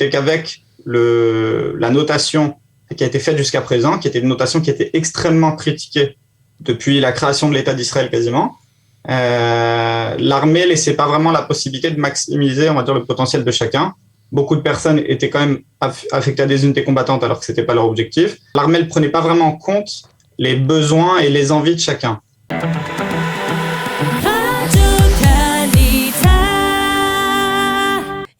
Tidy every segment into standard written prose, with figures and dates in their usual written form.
c'était qu'avec la notation qui a été faite jusqu'à présent, qui était une notation qui était extrêmement critiquée depuis la création de l'État d'Israël quasiment, l'armée laissait pas vraiment la possibilité de maximiser, on va dire, le potentiel de chacun. Beaucoup de personnes étaient quand même affectées à des unités combattantes alors que c'était pas leur objectif. L'armée ne prenait pas vraiment en compte les besoins et les envies de chacun.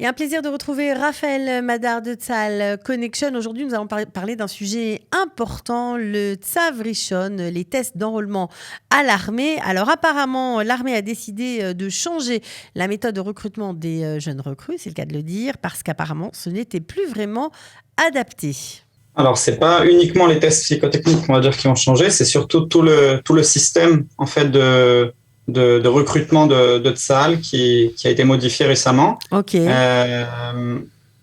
Et un plaisir de retrouver Raphaël Madar de Tzahal Connection. Aujourd'hui, nous allons parler d'un sujet important, le Tzav Rishon, les tests d'enrôlement à l'armée. Alors apparemment, l'armée a décidé de changer la méthode de recrutement des jeunes recrues, c'est le cas de le dire, parce qu'apparemment, ce n'était plus vraiment adapté. Alors, c'est pas uniquement les tests psychotechniques, on va dire, qui ont changé, c'est surtout tout le système en fait de recrutement de Tzahal qui a été modifié récemment. Ok.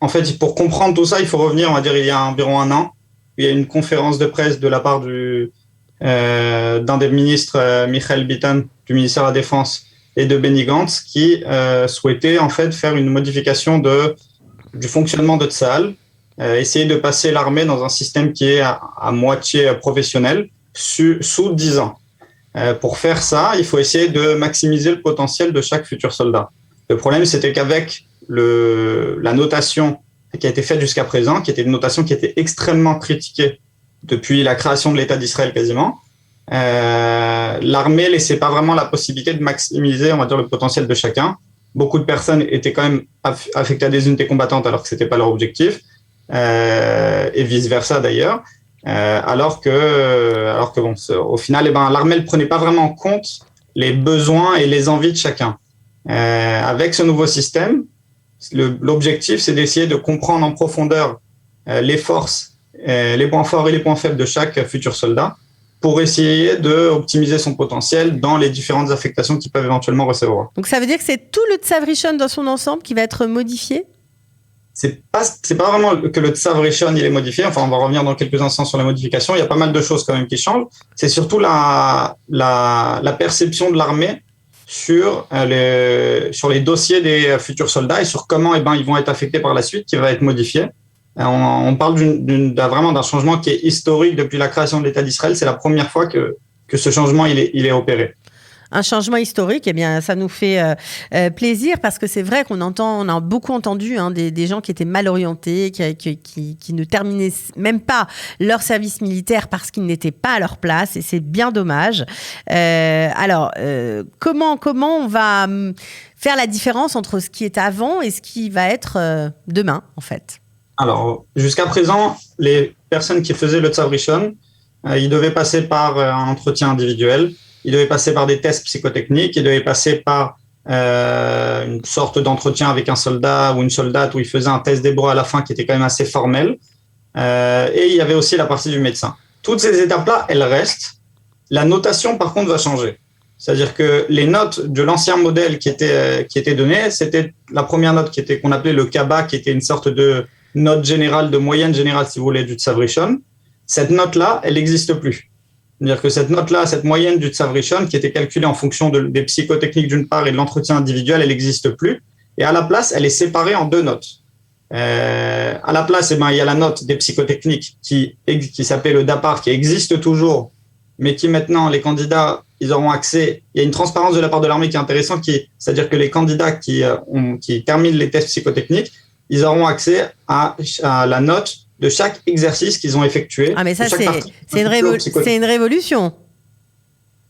En fait, pour comprendre tout ça, il faut revenir, on va dire, il y a environ un an. Il y a une conférence de presse de la part d'un des ministres, Michael Bitan, du ministère de la Défense, et de Benny Gantz, qui souhaitait en fait faire une modification du fonctionnement de Tzahal, essayer de passer l'armée dans un système qui est à moitié professionnel sous 10 ans. Pour faire ça, il faut essayer de maximiser le potentiel de chaque futur soldat. Le problème, c'était qu'avec la notation qui a été faite jusqu'à présent, qui était une notation qui était extrêmement critiquée depuis la création de l'État d'Israël quasiment, l'armée laissait pas vraiment la possibilité de maximiser, on va dire, le potentiel de chacun. Beaucoup de personnes étaient quand même affectées à des unités combattantes alors que c'était pas leur objectif, et vice versa d'ailleurs. Alors que bon, au final, l'armée ne prenait pas vraiment en compte les besoins et les envies de chacun. Avec ce nouveau système, l'objectif, c'est d'essayer de comprendre en profondeur les forces, les points forts et les points faibles de chaque futur soldat pour essayer d'optimiser son potentiel dans les différentes affectations qu'ils peuvent éventuellement recevoir. Donc ça veut dire que c'est tout le Tzav Rishon dans son ensemble qui va être modifié ? C'est pas vraiment que le Tzav Rishon il est modifié. Enfin, on va revenir dans quelques instants sur la modification. Il y a pas mal de choses quand même qui changent. C'est surtout la perception de l'armée sur les dossiers des futurs soldats et sur comment ils vont être affectés par la suite qui va être modifié. On parle vraiment d'un changement qui est historique depuis la création de l'État d'Israël. C'est la première fois que ce changement il est opéré. Un changement historique, eh bien, ça nous fait plaisir parce que c'est vrai on a beaucoup entendu des gens qui étaient mal orientés, qui ne terminaient même pas leur service militaire parce qu'ils n'étaient pas à leur place et c'est bien dommage. Alors, comment on va faire la différence entre ce qui est avant et ce qui va être demain, en fait? Alors, jusqu'à présent, les personnes qui faisaient le Tzav Rishon, ils devaient passer par un entretien individuel. Il devait passer par des tests psychotechniques, il devait passer par une sorte d'entretien avec un soldat ou une soldate où il faisait un test d'hébreu à la fin qui était quand même assez formel. Et il y avait aussi la partie du médecin. Toutes ces étapes-là, elles restent. La notation, par contre, va changer. C'est-à-dire que les notes de l'ancien modèle qui étaient données, c'était la première note qu'on appelait le Kaba, qui était une sorte de note générale, de moyenne générale, si vous voulez, du Tzav Rishon. Cette note-là, elle n'existe plus. C'est-à-dire que cette note-là, cette moyenne du Tzav Rishon, qui était calculée en fonction des psychotechniques d'une part et de l'entretien individuel, elle n'existe plus. Et à la place, elle est séparée en deux notes. À la place, il y a la note des psychotechniques qui s'appelle le DAPAR, qui existe toujours, mais qui maintenant, les candidats, ils auront accès. Il y a une transparence de la part de l'armée qui est intéressante, c'est-à-dire que les candidats qui terminent les tests psychotechniques, ils auront accès à la note de chaque exercice qu'ils ont effectué. Ah, mais ça, c'est une révolution.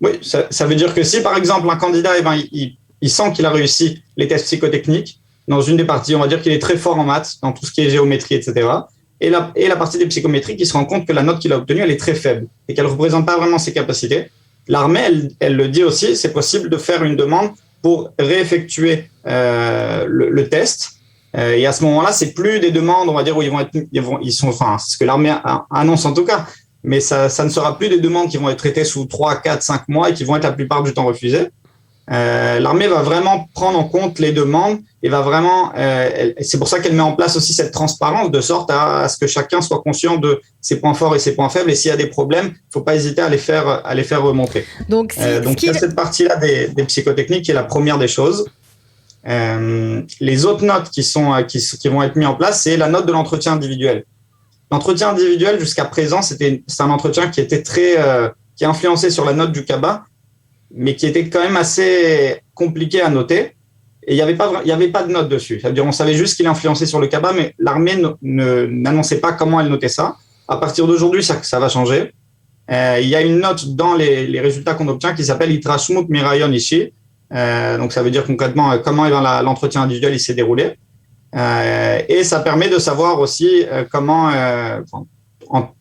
Oui, ça veut dire que si, par exemple, un candidat, il sent qu'il a réussi les tests psychotechniques dans une des parties, on va dire qu'il est très fort en maths, dans tout ce qui est géométrie, etc. Et la partie des psychométriques, il se rend compte que la note qu'il a obtenue, elle est très faible et qu'elle ne représente pas vraiment ses capacités. L'armée, elle le dit aussi, c'est possible de faire une demande pour réeffectuer le test. Et à ce moment-là, c'est plus des demandes, on va dire, où c'est ce que l'armée annonce en tout cas, mais ça ne sera plus des demandes qui vont être traitées sous 3, 4, 5 mois et qui vont être la plupart du temps refusées. L'armée va vraiment prendre en compte les demandes et va vraiment, c'est pour ça qu'elle met en place aussi cette transparence de sorte à ce que chacun soit conscient de ses points forts et ses points faibles et s'il y a des problèmes, il ne faut pas hésiter à les faire remonter. Donc il y a cette partie-là des psychotechniques qui est la première des choses. Les autres notes qui vont être mises en place, c'est la note de l'entretien individuel. L'entretien individuel, jusqu'à présent, c'est un entretien qui était qui est influencé sur la note du CABA, mais qui était quand même assez compliqué à noter. Et il n'y avait pas de note dessus. C'est-à-dire, on savait juste qu'il influençait sur le CABA, mais l'armée n'annonçait pas comment elle notait ça. À partir d'aujourd'hui, ça va changer. Il y a une note dans les résultats qu'on obtient qui s'appelle Itrashmut Mirayon Ishi. Donc, ça veut dire concrètement comment l'entretien individuel il s'est déroulé. Et ça permet de savoir aussi comment,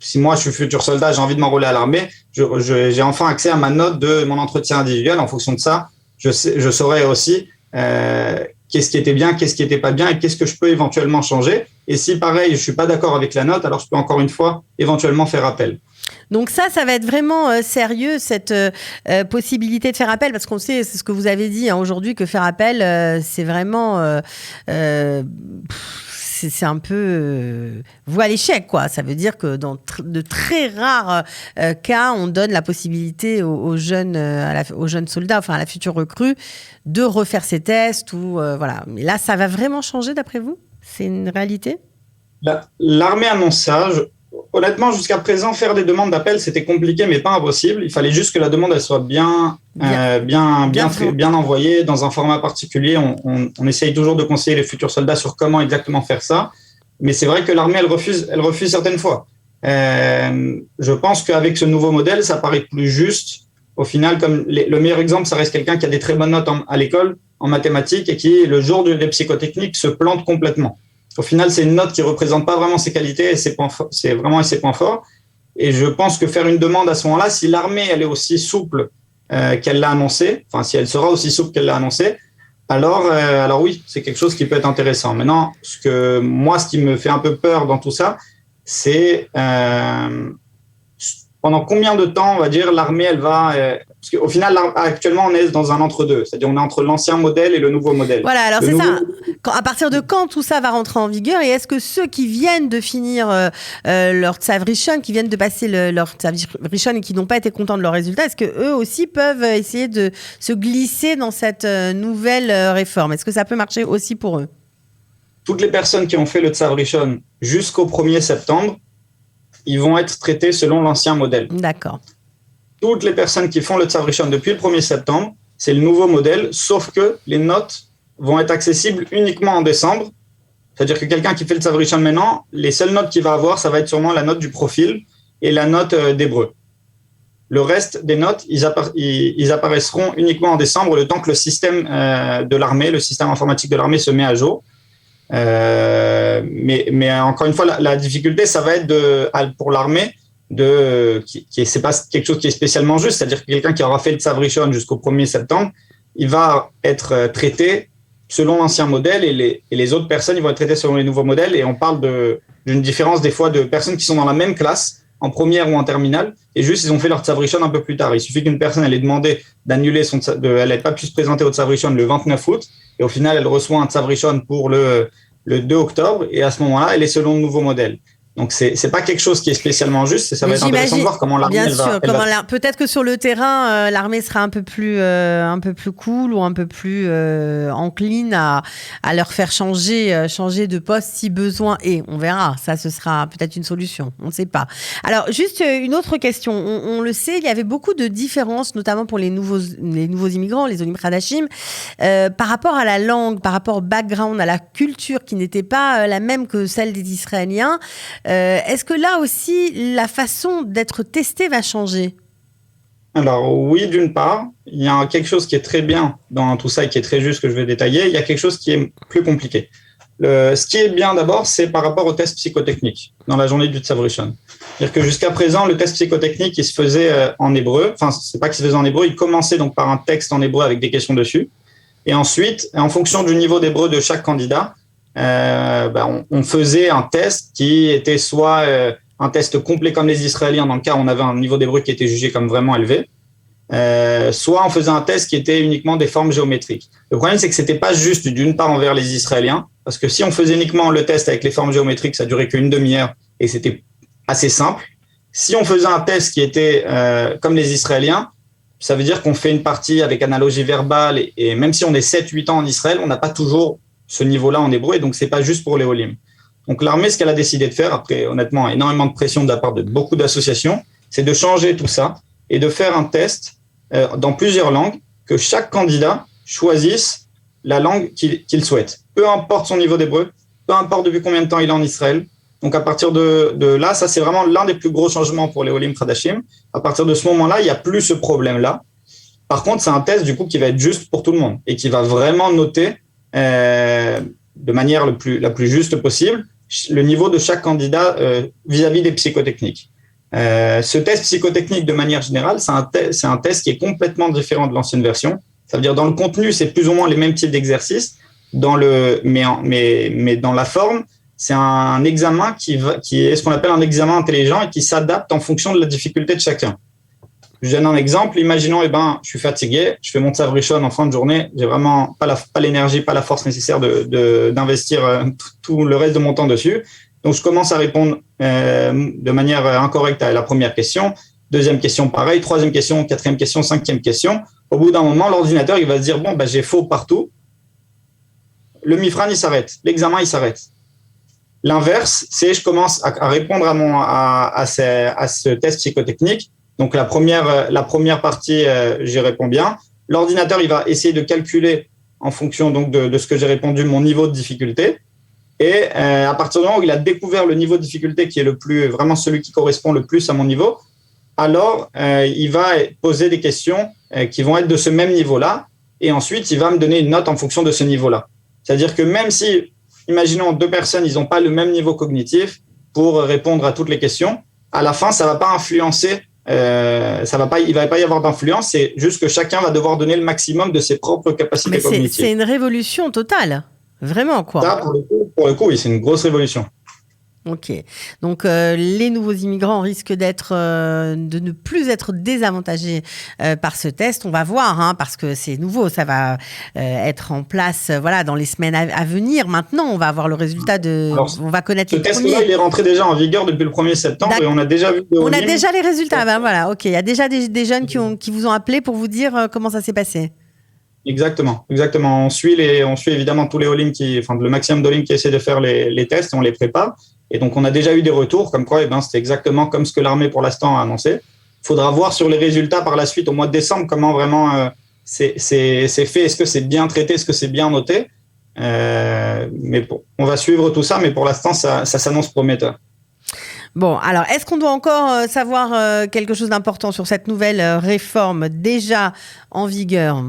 si moi je suis futur soldat, j'ai envie de m'enrôler à l'armée, j'ai enfin accès à ma note de mon entretien individuel. En fonction de ça, je saurai aussi qu'est-ce qui était bien, qu'est-ce qui n'était pas bien et qu'est-ce que je peux éventuellement changer. Et si pareil, je suis pas d'accord avec la note, alors je peux encore une fois éventuellement faire appel. Donc ça va être vraiment sérieux, cette possibilité de faire appel, parce qu'on sait, c'est ce que vous avez dit aujourd'hui, que faire appel, c'est vraiment... c'est un peu voie à l'échec, quoi. Ça veut dire que dans de très rares cas, on donne la possibilité aux jeunes soldats, enfin à la future recrue, de refaire ses tests. Voilà. Mais là, ça va vraiment changer, d'après vous ? C'est une réalité ? L'armée annonce ça. Honnêtement, jusqu'à présent, faire des demandes d'appel, c'était compliqué, mais pas impossible. Il fallait juste que la demande elle soit bien envoyée dans un format particulier. On essaye toujours de conseiller les futurs soldats sur comment exactement faire ça. Mais c'est vrai que l'armée, elle refuse certaines fois. Je pense qu'avec ce nouveau modèle, ça paraît plus juste. Au final, comme le meilleur exemple, ça reste quelqu'un qui a des très bonnes notes à l'école, en mathématiques, et qui, le jour des psychotechniques, se plante complètement. Au final, c'est une note qui ne représente pas vraiment ses qualités et ses points forts. Et je pense que faire une demande à ce moment-là, si l'armée elle est aussi souple qu'elle l'a annoncé, enfin si elle sera aussi souple qu'elle l'a annoncé, alors oui, c'est quelque chose qui peut être intéressant. Maintenant, ce qui me fait un peu peur dans tout ça, c'est pendant combien de temps, on va dire, l'armée, elle va... parce qu'au final, actuellement, on est dans un entre-deux. C'est-à-dire, on est entre l'ancien modèle et le nouveau modèle. Voilà, alors c'est ça. À partir de quand tout ça va rentrer en vigueur ? Et est-ce que ceux qui viennent de finir leur Tsav Rishon, qui viennent de passer leur Tsav Rishon et qui n'ont pas été contents de leurs résultats, est-ce qu'eux aussi peuvent essayer de se glisser dans cette nouvelle réforme ? Est-ce que ça peut marcher aussi pour eux ? Toutes les personnes qui ont fait le Tsav Rishon jusqu'au 1er septembre, ils vont être traités selon l'ancien modèle. D'accord. Toutes les personnes qui font le Tsav Rishon depuis le 1er septembre, c'est le nouveau modèle, sauf que les notes vont être accessibles uniquement en décembre. C'est-à-dire que quelqu'un qui fait le Tsav Rishon maintenant, les seules notes qu'il va avoir, ça va être sûrement la note du profil et la note d'hébreu. Le reste des notes, ils apparaîtront uniquement en décembre, le temps que le système de l'armée, le système informatique de l'armée se met à jour. Mais encore une fois, la difficulté, ça va être pour l'armée c'est pas quelque chose qui est spécialement juste, c'est-à-dire que quelqu'un qui aura fait le Tsav Rishon jusqu'au 1er septembre, il va être traité selon l'ancien modèle et les autres personnes, ils vont être traitées selon les nouveaux modèles. Et on parle d'une différence des fois de personnes qui sont dans la même classe, en première ou en terminale, et juste ils ont fait leur Tsav Rishon un peu plus tard. Il suffit qu'une personne elle ait demandé d'annuler elle n'ait pas pu se présenter au Tsav Rishon le 29 août, et au final elle reçoit un Tsav Rishon pour le 2 octobre, et à ce moment-là, elle est selon le nouveau modèle. Donc, c'est pas quelque chose qui est spécialement juste, et ça va être intéressant de voir comment l'armée va. Peut-être que sur le terrain, l'armée sera un peu plus cool ou un peu plus encline à leur faire changer de poste si besoin. Et on verra, ça, ce sera peut-être une solution. On ne sait pas. Alors, juste une autre question. On le sait, il y avait beaucoup de différences, notamment pour les nouveaux immigrants, les Olim Khadashim, par rapport à la langue, par rapport au background, à la culture qui n'était pas la même que celle des Israéliens. Est-ce que là aussi, la façon d'être testé va changer ? Alors oui, d'une part, il y a quelque chose qui est très bien dans tout ça et qui est très juste que je vais détailler. Il y a quelque chose qui est plus compliqué. Ce qui est bien d'abord, c'est par rapport au test psychotechnique dans la journée du Tsav Rishon. C'est-à-dire que jusqu'à présent, le test psychotechnique, il se faisait en hébreu. Enfin, c'est pas qu'il se faisait en hébreu, il commençait donc par un texte en hébreu avec des questions dessus. Et ensuite, en fonction du niveau d'hébreu de chaque candidat, on faisait un test qui était soit un test complet comme les Israéliens, dans le cas où on avait un niveau d'hébreu qui était jugé comme vraiment élevé, soit on faisait un test qui était uniquement des formes géométriques. Le problème, c'est que c'était pas juste d'une part envers les Israéliens, parce que si on faisait uniquement le test avec les formes géométriques, ça durait qu'une demi-heure et c'était assez simple. Si on faisait un test qui était comme les Israéliens, ça veut dire qu'on fait une partie avec analogie verbale et même si on est 7-8 ans en Israël, on n'a pas toujours ce niveau-là en hébreu et donc c'est pas juste pour les Olim. Donc l'armée, ce qu'elle a décidé de faire, après honnêtement énormément de pression de la part de beaucoup d'associations, c'est de changer tout ça et de faire un test dans plusieurs langues, que chaque candidat choisisse la langue qu'il souhaite. Peu importe son niveau d'hébreu, peu importe depuis combien de temps il est en Israël. Donc à partir de là, ça c'est vraiment l'un des plus gros changements pour les Olim Khadashim. À partir de ce moment-là, il n'y a plus ce problème-là. Par contre, c'est un test du coup qui va être juste pour tout le monde et qui va vraiment noter de manière la plus juste possible le niveau de chaque candidat vis-à-vis des psychotechniques. Ce test psychotechnique, de manière générale, c'est un test qui est complètement différent de l'ancienne version. Ça veut dire dans le contenu, c'est plus ou moins les mêmes types d'exercices, mais dans la forme, c'est un examen qui est ce qu'on appelle un examen intelligent et qui s'adapte en fonction de la difficulté de chacun. Je donne un exemple. Imaginons, je suis fatigué, je fais mon tzav rishon en fin de journée, j'ai vraiment pas l'énergie, pas la force nécessaire d'investir tout le reste de mon temps dessus. Donc, je commence à répondre de manière incorrecte à la première question. Deuxième question, pareil. Troisième question, quatrième question, cinquième question. Au bout d'un moment, l'ordinateur, il va se dire, bon, j'ai faux partout. Le mifran, il s'arrête. L'examen, il s'arrête. L'inverse, c'est je commence à répondre à ce test psychotechnique. Donc, la première partie, j'y réponds bien. L'ordinateur, il va essayer de calculer en fonction donc de ce que j'ai répondu, mon niveau de difficulté. Et à partir du moment où il a découvert le niveau de difficulté qui est vraiment celui qui correspond le plus à mon niveau, alors il va poser des questions qui vont être de ce même niveau-là. Et ensuite, il va me donner une note en fonction de ce niveau-là. C'est-à-dire que même si, imaginons, deux personnes, ils n'ont pas le même niveau cognitif pour répondre à toutes les questions, à la fin, ça ne va pas influencer. Il ne va pas y avoir d'influence, c'est juste que chacun va devoir donner le maximum de ses propres capacités cognitives. C'est une révolution totale, vraiment quoi. Ça, pour le coup, oui, c'est une grosse révolution. Ok, donc les nouveaux immigrants risquent de ne plus être désavantagés par ce test. On va voir, parce que c'est nouveau, ça va être en place dans les semaines à venir. Maintenant, on va avoir le résultat on va connaître les premiers. Ce test-là, il est rentré déjà en vigueur depuis le 1er septembre et on a déjà vu. On a déjà les résultats, voilà, ok. Il y a déjà des jeunes qui vous ont appelé pour vous dire comment ça s'est passé. Exactement. On suit évidemment tous les Olim le maximum d'Olim qui essaient de faire les tests, on les prépare. Et donc, on a déjà eu des retours comme quoi c'était exactement comme ce que l'armée pour l'instant a annoncé. Il faudra voir sur les résultats par la suite au mois de décembre comment vraiment c'est fait. Est-ce que c'est bien traité? Est-ce que c'est bien noté? Mais on va suivre tout ça, mais pour l'instant, ça s'annonce prometteur. Bon, alors, est-ce qu'on doit encore savoir quelque chose d'important sur cette nouvelle réforme déjà en vigueur?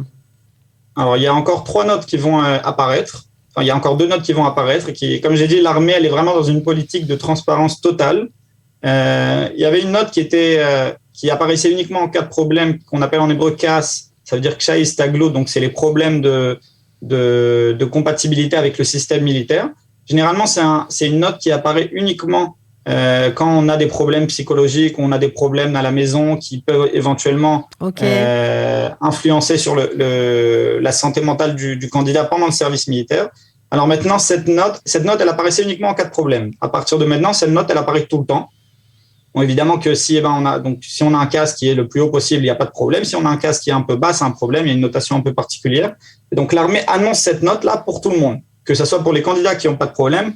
Alors, il y a encore 3 notes qui vont apparaître. Enfin, il y a encore 2 notes qui vont apparaître. Comme j'ai dit, l'armée, elle est vraiment dans une politique de transparence totale. Il y avait une note qui apparaissait uniquement en cas de problème, qu'on appelle en hébreu KAS. Ça veut dire Kshai Staglo, donc c'est les problèmes de compatibilité avec le système militaire. Généralement, c'est une note qui apparaît uniquement quand on a des problèmes psychologiques, on a des problèmes à la maison qui peuvent éventuellement influencer sur la santé mentale du candidat pendant le service militaire. Alors maintenant, cette note, elle apparaissait uniquement en cas de problème. À partir de maintenant, cette note, elle apparaît tout le temps. Bon, évidemment que si on a un CAS qui est le plus haut possible, il n'y a pas de problème. Si on a un CAS qui est un peu bas, c'est un problème. Il y a une notation un peu particulière. Et donc l'armée annonce cette note-là pour tout le monde, que ce soit pour les candidats qui n'ont pas de problème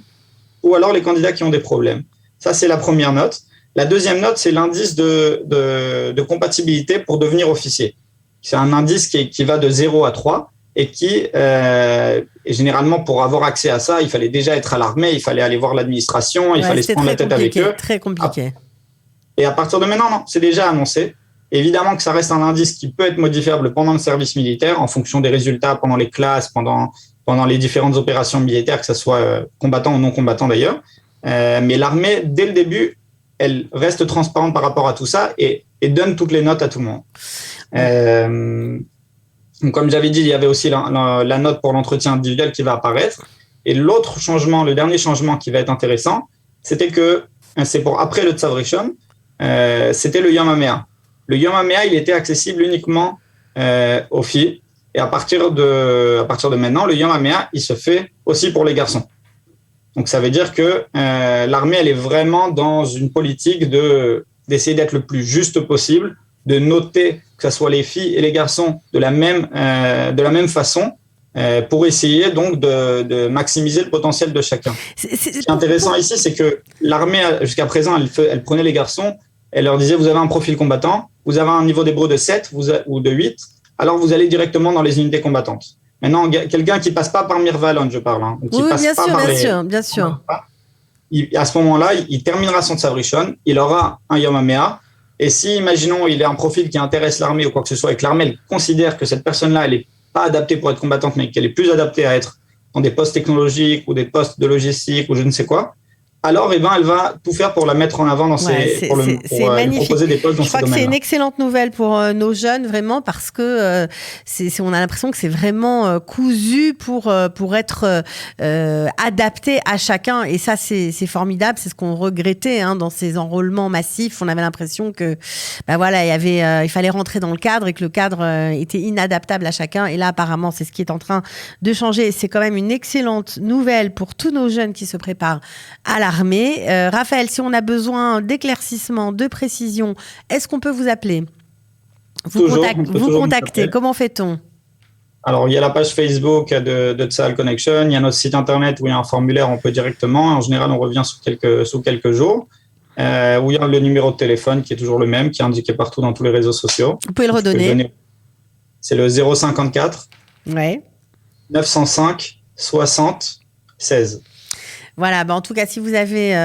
ou alors les candidats qui ont des problèmes. Ça, c'est la première note. La deuxième note, c'est l'indice de compatibilité pour devenir officier. C'est un indice qui va de 0 à 3 et et généralement, pour avoir accès à ça, il fallait déjà être à l'armée, il fallait aller voir l'administration, il fallait se prendre la tête avec eux. Très compliqué. Et à partir de maintenant, non, c'est déjà annoncé. Évidemment que ça reste un indice qui peut être modifiable pendant le service militaire en fonction des résultats pendant les classes, pendant les différentes opérations militaires, que ce soit combattant ou non combattant d'ailleurs. Mais l'armée, dès le début, elle reste transparente par rapport à tout ça et donne toutes les notes à tout le monde. Donc, comme j'avais dit, il y avait aussi la note pour l'entretien individuel qui va apparaître. Et l'autre changement, le dernier changement qui va être intéressant, c'était que c'est pour après le Tzav Rishon, c'était le Yom HaMeah. Le Yom HaMeah, il était accessible uniquement aux filles. Et à partir de maintenant, le Yom HaMeah, il se fait aussi pour les garçons. Donc, ça veut dire que l'armée, elle est vraiment dans une politique d'essayer d'être le plus juste possible de noter que ce soit les filles et les garçons de la même façon pour essayer donc de maximiser le potentiel de chacun. Ce qui est intéressant ici, c'est que l'armée, jusqu'à présent, elle prenait les garçons, elle leur disait, vous avez un profil combattant, vous avez un niveau d'hébreu de 7 ou de 8, alors vous allez directement dans les unités combattantes. Maintenant, quelqu'un qui passe pas par Mirvalon, je parle. Hein, qui oui, passe bien pas sûr, par bien sûr. À ce moment-là, il terminera son Tzav Rishon, il aura un Yom HaMeah, et si, imaginons, il a un profil qui intéresse l'armée ou quoi que ce soit, et que l'armée elle considère que cette personne-là, elle est pas adaptée pour être combattante, mais qu'elle est plus adaptée à être dans des postes technologiques ou des postes de logistique ou je ne sais quoi, alors elle va tout faire pour la mettre en avant pour lui proposer des postes dans ce domaine. Je crois que c'est une excellente nouvelle pour nos jeunes, vraiment, parce que on a l'impression que c'est vraiment cousu pour être adapté à chacun. Et ça, c'est formidable. C'est ce qu'on regrettait dans ces enrôlements massifs. On avait l'impression que, il fallait rentrer dans le cadre et que le cadre était inadaptable à chacun. Et là, apparemment, c'est ce qui est en train de changer. Et c'est quand même une excellente nouvelle pour tous nos jeunes qui se préparent à l'armée. Raphaël, si on a besoin d'éclaircissement, de précision, est-ce qu'on peut vous appeler ? Vous contacter. Comment fait-on ? Alors, il y a la page Facebook de Tzahal Connection, il y a notre site internet où il y a un formulaire, on peut directement. En général, on revient sous quelques jours. Où il y a le numéro de téléphone qui est toujours le même, qui est indiqué partout dans tous les réseaux sociaux. Vous pouvez le redonner. C'est le 054 ouais. 905 60 16. Voilà, en tout cas, si vous avez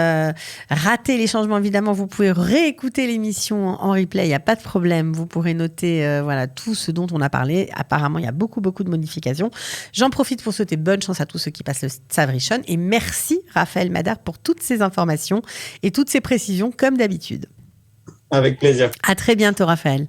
raté les changements, évidemment, vous pouvez réécouter l'émission en replay, il n'y a pas de problème. Vous pourrez noter tout ce dont on a parlé. Apparemment, il y a beaucoup de modifications. J'en profite pour souhaiter bonne chance à tous ceux qui passent le Tzav Rishon. Et merci, Raphaël Madar, pour toutes ces informations et toutes ces précisions, comme d'habitude. Avec plaisir. À très bientôt, Raphaël.